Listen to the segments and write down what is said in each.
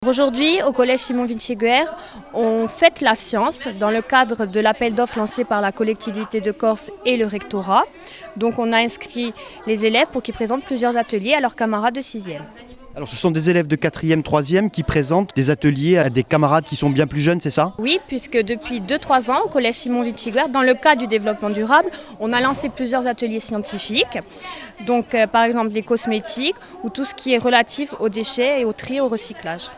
aujourd'hui, au collège Simon Vinciguer, on fête la science dans le cadre de l'appel d'offres lancé par la collectivité de Corse et le rectorat. Donc on a inscrit les élèves pour qu'ils présentent plusieurs ateliers à leurs camarades de 6e. Alors ce sont des élèves de 4e, 3e qui présentent des ateliers à des camarades qui sont bien plus jeunes, c'est ça? Oui, puisque depuis 2-3 ans, au collège Simon Vinciguer, dans le cadre du développement durable, on a lancé plusieurs ateliers scientifiques. Donc par exemple les cosmétiques ou tout ce qui est relatif aux déchets et au tri et au recyclage.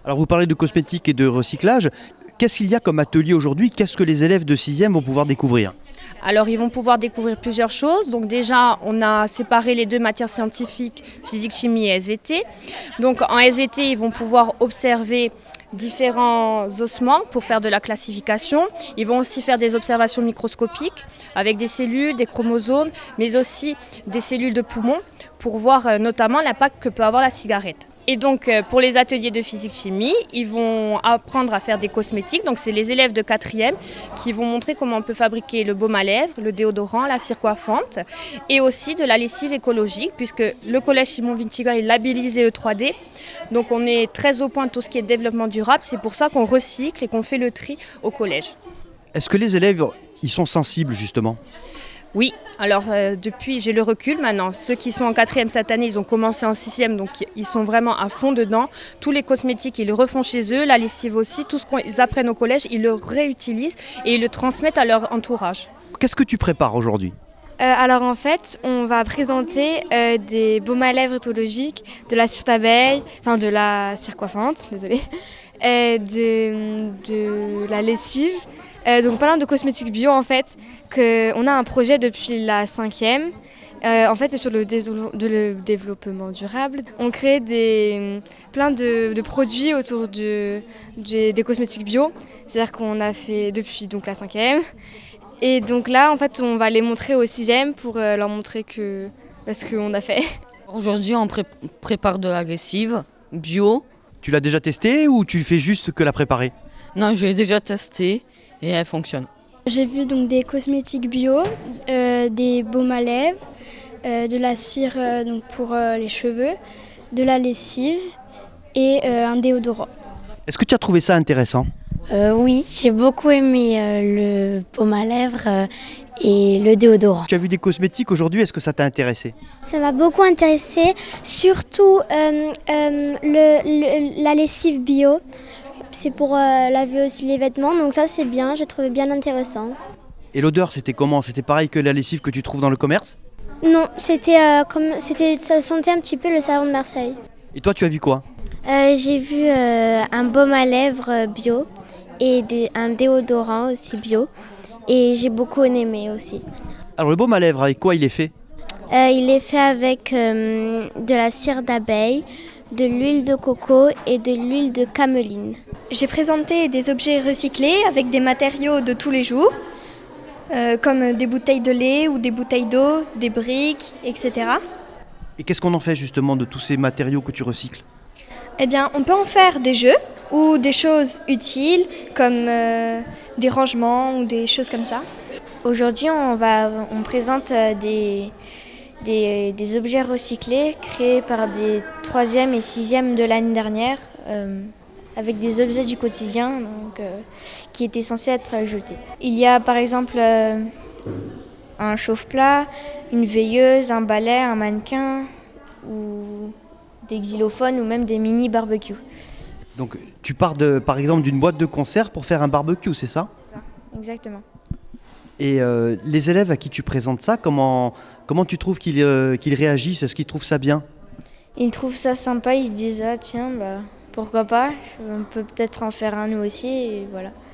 Alors vous parlez de cosmétiques et de recyclage. Qu'est-ce qu'il y a comme atelier aujourd'hui? Qu'est-ce que les élèves de 6e vont pouvoir découvrir? Alors ils vont pouvoir découvrir plusieurs choses. Donc déjà, on a séparé les deux matières scientifiques, physique, chimie et SVT. Donc en SVT, ils vont pouvoir observer différents ossements pour faire de la classification. Ils vont aussi faire des observations microscopiques avec des cellules, des chromosomes, mais aussi des cellules de poumon pour voir notamment l'impact que peut avoir la cigarette. Et donc pour les ateliers de physique-chimie, ils vont apprendre à faire des cosmétiques. Donc c'est les élèves de 4e qui vont montrer comment on peut fabriquer le baume à lèvres, le déodorant, la cire coiffante et aussi de la lessive écologique puisque le collège Simon Vinciguer est labellisé E3D. Donc on est très au point de tout ce qui est développement durable. C'est pour ça qu'on recycle et qu'on fait le tri au collège. Est-ce que les élèves, ils sont sensibles justement? Oui, alors depuis j'ai le recul maintenant. Ceux qui sont en 4e cette année, ils ont commencé en 6e, donc ils sont vraiment à fond dedans. Tous les cosmétiques, ils le refont chez eux, la lessive aussi, tout ce qu'ils apprennent au collège, ils le réutilisent et ils le transmettent à leur entourage. Qu'est-ce que tu prépares aujourd'hui? Alors en fait, on va présenter des baumes à lèvres éthologiques, de la cire d'abeille, enfin de la cire coiffante, désolée, de la lessive, donc plein de cosmétiques bio en fait. On a un projet depuis la 5e. En fait, c'est sur le développement durable. On crée plein de produits autour des cosmétiques bio. C'est-à-dire qu'on a fait depuis donc, la 5e. Et donc là, en fait, on va les montrer aux 6e pour leur montrer ce qu'on a fait. Aujourd'hui, on prépare de la lessive bio. Tu l'as déjà testé ou tu fais juste que la préparer? Non, je l'ai déjà testé et elle fonctionne. J'ai vu donc des cosmétiques bio, des baumes à lèvres, de la cire donc pour les cheveux, de la lessive et un déodorant. Est-ce que tu as trouvé ça intéressant? Oui, j'ai beaucoup aimé le baume à lèvres et le déodorant. Tu as vu des cosmétiques aujourd'hui, est-ce que ça t'a intéressé? Ça m'a beaucoup intéressé, surtout la lessive bio. C'est pour laver aussi les vêtements, donc ça c'est bien, j'ai trouvé bien intéressant. Et l'odeur, c'était comment? C'était pareil que la lessive que tu trouves dans le commerce? Non, ça sentait un petit peu le savon de Marseille. Et toi, tu as vu quoi? J'ai vu un baume à lèvres bio et un déodorant aussi bio. Et j'ai beaucoup aimé aussi. Alors le baume à lèvres, avec quoi il est fait? Il est fait avec de la cire d'abeille, de l'huile de coco et de l'huile de cameline. J'ai présenté des objets recyclés avec des matériaux de tous les jours, comme des bouteilles de lait ou des bouteilles d'eau, des briques, etc. Et qu'est-ce qu'on en fait justement de tous ces matériaux que tu recycles? Eh bien, on peut en faire des jeux ou des choses utiles comme des rangements ou des choses comme ça. Aujourd'hui, on présente des objets recyclés créés par des 3e et 6e de l'année dernière avec des objets du quotidien qui étaient censés être jetés. Il y a par exemple un chauffe-plat, une veilleuse, un balai, un mannequin ou des xylophones ou même des mini barbecues. Donc tu pars par exemple d'une boîte de conserve pour faire un barbecue, c'est ça? C'est ça, exactement. Et les élèves à qui tu présentes ça, comment tu trouves qu'ils réagissent? Est-ce qu'ils trouvent ça bien? Ils trouvent ça sympa, ils se disent « Ah tiens, pourquoi pas, on peut peut-être en faire un nous aussi » et voilà.